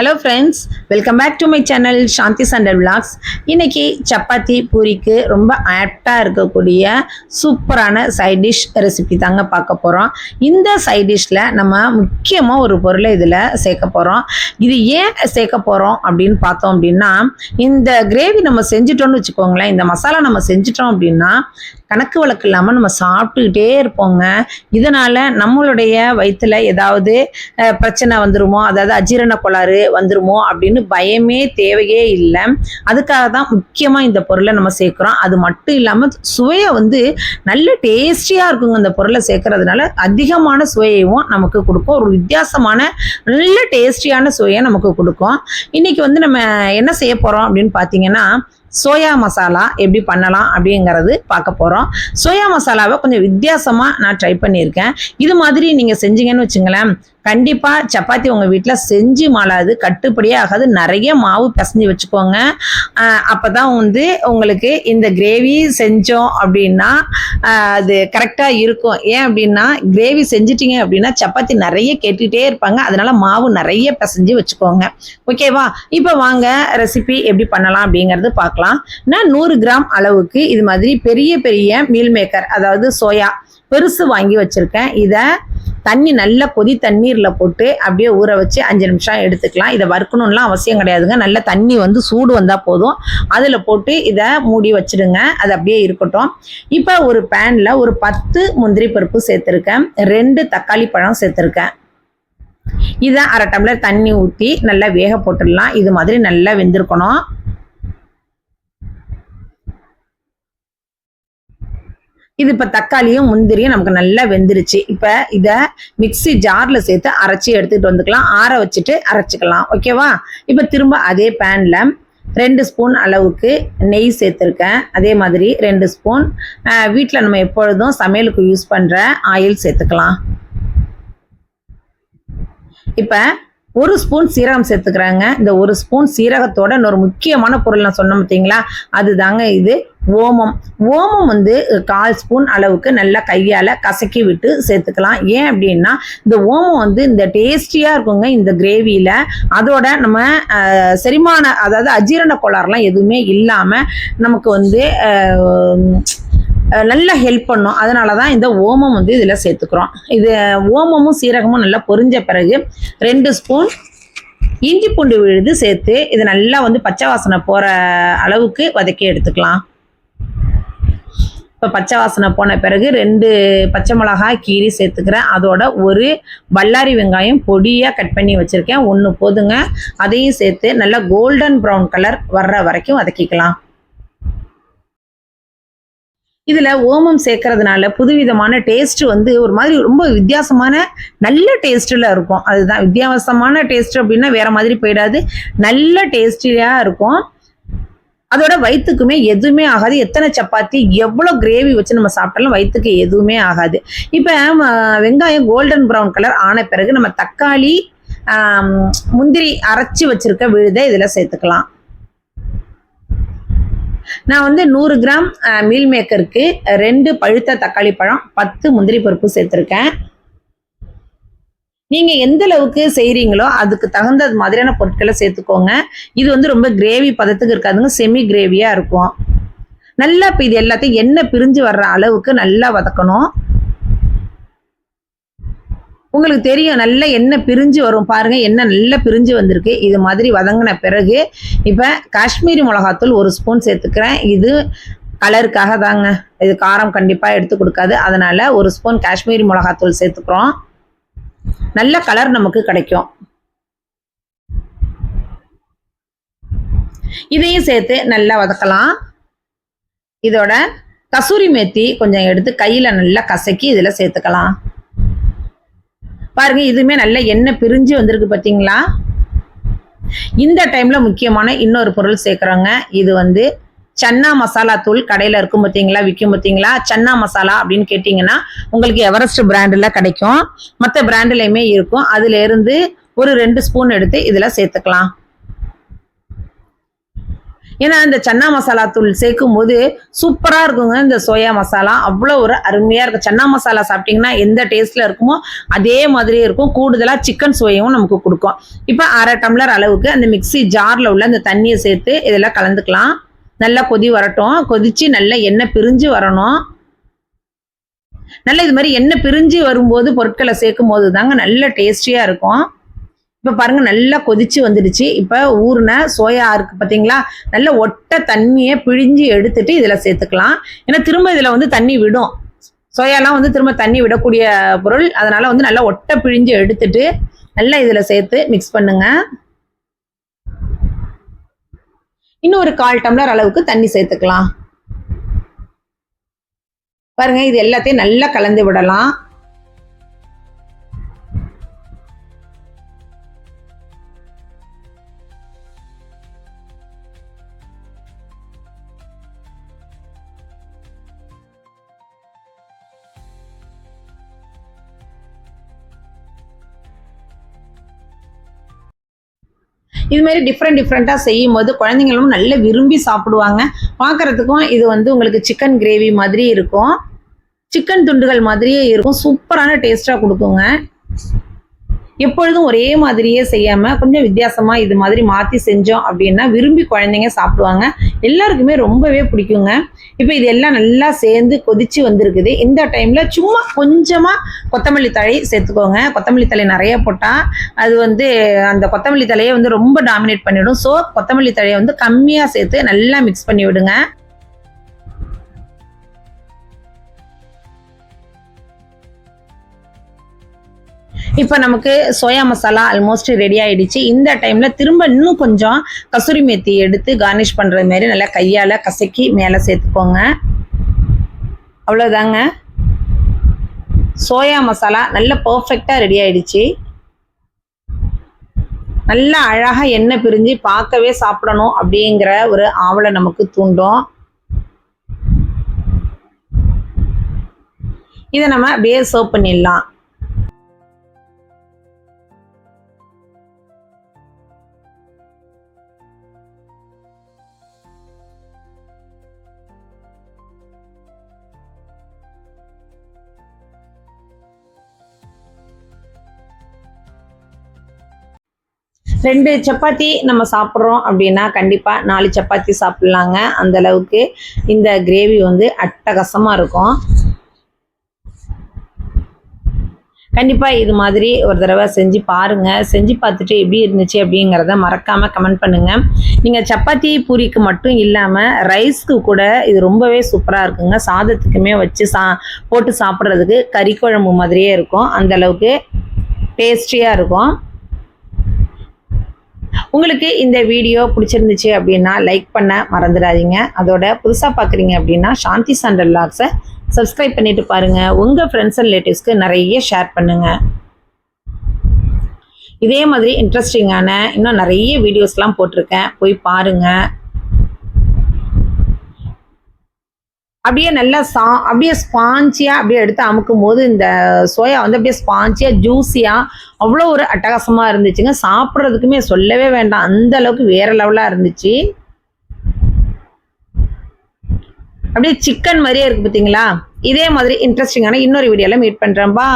Hello friends, welcome back to my channel Shanthi சண்டல் vlogs. இன்னைக்கு சப்பாத்தி பூரிக்கு ரொம்ப ஆப்டாக இருக்கக்கூடிய சூப்பரான சைட் டிஷ் ரெசிபி தாங்க பார்க்க போகிறோம். இந்த சைட் டிஷ்ஷில் நம்ம முக்கியமாக ஒரு பொருளை இதில் சேர்க்க போகிறோம். இது ஏன் சேர்க்க போகிறோம் அப்படின்னு பார்த்தோம் அப்படின்னா, இந்த கிரேவி நம்ம செஞ்சிட்டோம்னு வச்சுக்கோங்களேன், இந்த மசாலா நம்ம செஞ்சிட்டோம் அப்படின்னா கணக்கு வழக்கு இல்லாமல் நம்ம சாப்பிட்டுக்கிட்டே இருப்போங்க. இதனால் நம்மளுடைய வயிற்றில் ஏதாவது பிரச்சனை வந்துருமோ, அதாவது அஜீரண கோளாறு வந்துருமோ அப்படின்னு பயமே தேவையே இல்லை. அதுக்காக தான் முக்கியமாக இந்த பொருளை நம்ம சேர்க்குறோம். அது மட்டும் இல்லாமல் சுவையை நல்ல டேஸ்டியாக இருக்குங்க. இந்த பொருளை சேர்க்கறதுனால அதிகமான சுவையையும் நமக்கு கொடுக்கும். ஒரு வித்தியாசமான நல்ல டேஸ்டியான சுவையை நமக்கு கொடுக்கும். இன்னைக்கு நம்ம என்ன செய்ய போகிறோம் அப்படின்னு பார்த்தீங்கன்னா, சோயா மசாலா எப்படி பண்ணலாம் அப்படிங்கிறது பார்க்க போகிறோம். சோயா மசாலாவை கொஞ்சம் வித்தியாசமாக நான் ட்ரை பண்ணியிருக்கேன். இது மாதிரி நீங்கள் செஞ்சீங்கன்னு வச்சுங்களேன், கண்டிப்பாக சப்பாத்தி உங்கள் வீட்டில் செஞ்சு மாளாது, கட்டுப்படியே ஆகாது. நிறைய மாவு பிசைஞ்சு வச்சுக்கோங்க. அப்போ தான் உங்களுக்கு இந்த கிரேவி செஞ்சோம் அப்படின்னா அது கரெக்டாக இருக்கும். ஏன் அப்படின்னா, கிரேவி செஞ்சிட்டிங்க அப்படின்னா சப்பாத்தி நிறைய கேட்டுக்கிட்டே இருப்பாங்க. அதனால் மாவு நிறைய பிசைஞ்சு வச்சுக்கோங்க. ஓகேவா? இப்போ வாங்க ரெசிபி எப்படி பண்ணலாம் அப்படிங்கிறது பார்க்கலாம். நான் 100 கிராம் அளவுக்கு இது மாதிரி பெரிய பெரிய மீல் மேக்கர், அதாவது சோயா பெருசு வாங்கி வச்சுருக்கேன். இதை நல்ல கொதி தண்ணீரில் போட்டு அப்படியே ஊற வச்சு 5 நிமிஷம் எடுத்துக்கலாம். இதை வறுக்கணும்லாம் அவசியம் கிடையாதுங்க. நல்ல தண்ணி சூடு வந்தால் போதும். அதில் போட்டு இதை மூடி வச்சுடுங்க. அது அப்படியே இருக்கட்டும். இப்போ ஒரு பேனில் ஒரு 10 முந்திரி பருப்பு சேர்த்துருக்கேன். 2 தக்காளி பழம் சேர்த்துருக்கேன். இதை 1/2 டம்ளர் தண்ணி ஊற்றி நல்லா வேக போட்டுடலாம். இது மாதிரி நல்லா வெந்திருக்கணும். இது இப்போ தக்காளியும் முந்திரியும் நமக்கு நல்லா வெந்துருச்சு. இப்போ இதை மிக்சி ஜாரில் சேர்த்து அரைச்சி எடுத்துகிட்டு வந்துக்கலாம். ஆற வச்சுட்டு அரைச்சிக்கலாம். ஓகேவா? இப்போ திரும்ப அதே பேனில் 2 ஸ்பூன் அளவுக்கு நெய் சேர்த்துருக்கேன். அதே மாதிரி 2 ஸ்பூன் வீட்டில் நம்ம எப்பொழுதும் சமையலுக்கு யூஸ் பண்ணுற ஆயில் சேர்த்துக்கலாம். இப்போ 1 ஸ்பூன் சீரகம் சேர்த்துக்கிறாங்க. இந்த 1 ஸ்பூன் சீரகத்தோட இன்னொரு முக்கியமான பொருள் நான் சொன்னேன் பார்த்தீங்களா, அதுதாங்க இது ஓமம். ஓமம் 1/4 ஸ்பூன் அளவுக்கு நல்லா கையால் கசக்கி விட்டு சேர்த்துக்கலாம். ஏன் அப்படின்னா, இந்த ஓமம் இந்த டேஸ்டியாக இருக்குங்க இந்த கிரேவியில். அதோட நம்ம செரிமான, அதாவது அஜீரண கோளாறுலாம் எதுவுமே இல்லாமல் நமக்கு நல்லா ஹெல்ப் பண்ணும். அதனால தான் இந்த ஓமம் இதில் சேர்த்துக்கிறோம். இது ஓமமும் சீரகமும் நல்லா பொரிஞ்ச பிறகு 2 ஸ்பூன் இஞ்சி பூண்டு விழுது சேர்த்து இது நல்லா பச்சை வாசனை போகிற அளவுக்கு வதக்கி எடுத்துக்கலாம். இப்போ பச்சை வாசனை போன பிறகு 2 பச்சை மிளகாய் கீரி சேர்த்துக்கிறேன். அதோட ஒரு பல்லாரி வெங்காயம் பொடியாக கட் பண்ணி வச்சுருக்கேன். 1 போதுங்க. அதையும் சேர்த்து நல்லா கோல்டன் ப்ரௌன் கலர் வர்ற வரைக்கும் வதக்கிக்கலாம். இதில் ஓமம் சேர்க்கறதுனால புதுவிதமான டேஸ்ட் ஒரு மாதிரி ரொம்ப வித்தியாசமான நல்ல டேஸ்ட்டில் இருக்கும். அதுதான் வித்தியாசமான டேஸ்ட் அப்படின்னா வேற மாதிரி போயிடாது. நல்ல டேஸ்டியாக இருக்கும். அதோட வயிற்றுக்குமே எதுவுமே ஆகாது. எத்தனை சப்பாத்தி எவ்வளோ கிரேவி வச்சு நம்ம சாப்பிட்டாலும் வயிற்றுக்கு எதுவுமே ஆகாது. இப்போ வெங்காயம் கோல்டன் ப்ரௌன் கலர் ஆன பிறகு நம்ம தக்காளி, முந்திரி அரைச்சி வச்சிருக்க விழுதை இதில் சேர்த்துக்கலாம். நான் 100 கிராம் மீல் மேக்கருக்கு 2 பழுத்த தக்காளி பழம், 10 முந்திரி பருப்பு சேர்த்துருக்கேன். நீங்கள் எந்த அளவுக்கு செய்கிறீங்களோ அதுக்கு தகுந்த மாதிரியான பொருட்களை சேர்த்துக்கோங்க. இது ரொம்ப கிரேவி பதத்துக்கு இருக்காதுங்க, செமி கிரேவியாக இருக்கும். நல்லா இப்போ இது எல்லாத்தையும் எண்ணெய் பிரிஞ்சு வர்ற அளவுக்கு நல்லா வதக்கணும். உங்களுக்கு தெரியும், நல்ல எண்ணெய் பிரிஞ்சு வரும் பாருங்க. எண்ணெய் நல்லா பிரிஞ்சு வந்திருக்கு. இது மாதிரி வதங்கின பிறகு இப்போ காஷ்மீரி மிளகாத்தூள் 1 ஸ்பூன் சேர்த்துக்கிறேன். இது கலருக்காக தாங்க. இது காரம் கண்டிப்பாக எடுத்து கொடுக்காது. அதனால 1 ஸ்பூன் காஷ்மீரி மிளகாத்தூள் சேர்த்துக்கிறோம். நல்ல கலர் நமக்கு கிடைக்கும். இதையும் சேர்த்து நல்லா வதக்கலாம். இதோட கசூரி மேத்தி கொஞ்சம் எடுத்து கையில் நல்லா கசக்கி இதில் சேர்த்துக்கலாம். பாருங்க, இதுவுமே நல்ல எண்ணெய் பிரிஞ்சு வந்திருக்கு பார்த்தீங்களா? இந்த டைம்ல முக்கியமான இன்னொரு பொருள் சேர்க்குறோங்க. இது சன்னா மசாலா தூள் கடையில் இருக்கும் பார்த்தீங்களா, விற்கும் பார்த்தீங்களா. சன்னா மசாலா அப்படின்னு கேட்டிங்கன்னா உங்களுக்கு எவரெஸ்ட் பிராண்டில் கிடைக்கும். மற்ற பிராண்டுலையுமே இருக்கும். அதுல இருந்து ஒரு 2 ஸ்பூன் எடுத்து இதில் சேர்த்துக்கலாம். ஏன்னா இந்த சன்னா மசாலா தூள் சேர்க்கும் போது சூப்பரா இருக்குங்க. இந்த சோயா மசாலா அவ்வளோ ஒரு அருமையா இருக்கும். சன்னா மசாலா சாப்பிட்டீங்கன்னா எந்த டேஸ்ட்ல இருக்குமோ அதே மாதிரியே இருக்கும். கூடுதலா சிக்கன் சுவையும் நமக்கு கொடுக்கும். இப்போ 1/2 டம்ளர் அளவுக்கு அந்த மிக்ஸி ஜார்ல உள்ள அந்த தண்ணியை சேர்த்து இதெல்லாம் கலந்துக்கலாம். நல்லா கொதி வரட்டும். கொதிச்சு நல்லா எண்ணெய் பிரிஞ்சு வரணும். நல்லா இது மாதிரி எண்ணெய் பிரிஞ்சு வரும்போது பொருட்களை சேர்க்கும் போது தாங்க நல்ல டேஸ்டியா இருக்கும். இப்போ பாருங்க நல்லா கொதிச்சு வந்துடுச்சு. இப்போ ஊறின சோயா இருக்கு பார்த்தீங்களா, நல்ல ஒட்ட தண்ணியை பிழிஞ்சு எடுத்துட்டு இதில் சேர்த்துக்கலாம். ஏன்னா திரும்ப இதில் வந்து தண்ணி விடும். சோயாலாம் வந்து திரும்ப தண்ணி விடக்கூடிய பொருள். அதனால வந்து நல்லா ஒட்ட பிழிஞ்சு எடுத்துட்டு நல்லா இதில் சேர்த்து மிக்ஸ் பண்ணுங்க. இன்னும் ஒரு 1/4 டம்ளர் அளவுக்கு தண்ணி சேர்த்துக்கலாம். பாருங்க இது எல்லாத்தையும் நல்லா கலந்து விடலாம். இது மாதிரி டிஃப்ரெண்ட்டாக செய்யும் போது குழந்தைங்களும் நல்ல விரும்பி சாப்பிடுவாங்க. பார்க்கறதுக்கும் இது வந்து உங்களுக்கு சிக்கன் கிரேவி மாதிரி இருக்கும். சிக்கன் துண்டுகள் மாதிரியே இருக்கும். சூப்பரான டேஸ்ட்டாக கொடுக்குங்க. எப்பொழுதும் ஒரே மாதிரியே செய்யாம கொஞ்சம் வித்தியாசமா இது மாதிரி மாற்றி செஞ்சோம் அப்படின்னா விரும்பி குழந்தைங்க சாப்பிடுவாங்க. எல்லாருக்குமே ரொம்பவே பிடிக்குங்க. இப்போ இது எல்லாம் நல்லா சேர்ந்து கொதிச்சு வந்திருக்குது. இந்த டைம்ல சும்மா கொஞ்சமா கொத்தமல்லி தழை சேர்த்துக்கோங்க. கொத்தமல்லி தழை நிறைய போட்டால் அது வந்து அந்த கொத்தமல்லி தழையை வந்து ரொம்ப டாமினேட் பண்ணிவிடும். ஸோ கொத்தமல்லி தழையை வந்து கம்மியாக சேர்த்து நல்லா மிக்ஸ் பண்ணி விடுங்க. இப்போ நமக்கு சோயா மசாலா ஆல்மோஸ்ட் ரெடி ஆயிடுச்சு. இந்த டைம்ல திரும்ப இன்னும் கொஞ்சம் கசூரி மேத்தி எடுத்து கார்னிஷ் பண்றது மாதிரி நல்லா கையால கசக்கி மேலே சேர்த்துக்கோங்க. அவ்வளோதாங்க, சோயா மசாலா நல்ல பர்ஃபெக்டா ரெடி ஆயிடுச்சு. நல்லா அழகா எண்ணெய் பிரிஞ்சு பார்க்கவே சாப்பிடணும் அப்படிங்கிற ஒரு ஆவலை நமக்கு தூண்டும். இதை நம்ம அப்படியே சர்வ் பண்ணிடலாம். ரெண்டு சப்பாத்தி நம்ம சாப்பிட்றோம் அப்படின்னா கண்டிப்பாக 4 சப்பாத்தி சாப்பிட்லாங்க. அந்த அளவுக்கு இந்த கிரேவி வந்து அட்டகாசமாக இருக்கும். கண்டிப்பாக இது மாதிரி ஒரு தடவை செஞ்சு பாருங்கள். செஞ்சு பார்த்துட்டு எப்படி இருந்துச்சு அப்படிங்கிறத மறக்காமல் கமெண்ட் பண்ணுங்கள். நீங்கள் சப்பாத்தி பூரிக்கு மட்டும் இல்லாமல் ரைஸ்க்கு கூட இது ரொம்பவே சூப்பராக இருக்குங்க. சாதத்துக்குமே வச்சு போட்டு சாப்பிட்றதுக்கு கறி குழம்பு மாதிரியே இருக்கும். அந்தளவுக்கு டேஸ்டியாக இருக்கும். உங்களுக்கு இந்த வீடியோ பிடிச்சிருந்துச்சு அப்படின்னா லைக் பண்ண மறந்துடாதீங்க. அதோட புதுசாக பார்க்குறீங்க அப்படின்னா சாந்தி சண்டல் விலாக்ஸை சப்ஸ்கிரைப் பண்ணிட்டு பாருங்கள். உங்கள் ஃப்ரெண்ட்ஸ் அண்ட் ரிலேட்டிவ்ஸ்க்கு நிறைய ஷேர் பண்ணுங்கள். இதே மாதிரி இன்ட்ரெஸ்டிங்கான இன்னும் நிறைய வீடியோஸ்லாம் போட்டிருக்கேன், போய் பாருங்கள். அப்படியே நல்லா அப்படியே ஸ்பாஞ்சியாக அப்படியே எடுத்து அமுக்கும் போது இந்த சோயா வந்து அப்படியே ஸ்பாஞ்சியாக ஜூஸியாக அவ்வளோ ஒரு அட்டகாசமாக இருந்துச்சுங்க. சாப்பிட்றதுக்குமே சொல்லவே வேண்டாம், அந்த அளவுக்கு வேற லெவலாக இருந்துச்சு. அப்படியே சிக்கன் மாதிரியே இருக்குது பார்த்தீங்களா. இதே மாதிரி இன்ட்ரெஸ்டிங்கான இன்னொரு வீடியோவில் மீட் பண்ணுறேன். பா.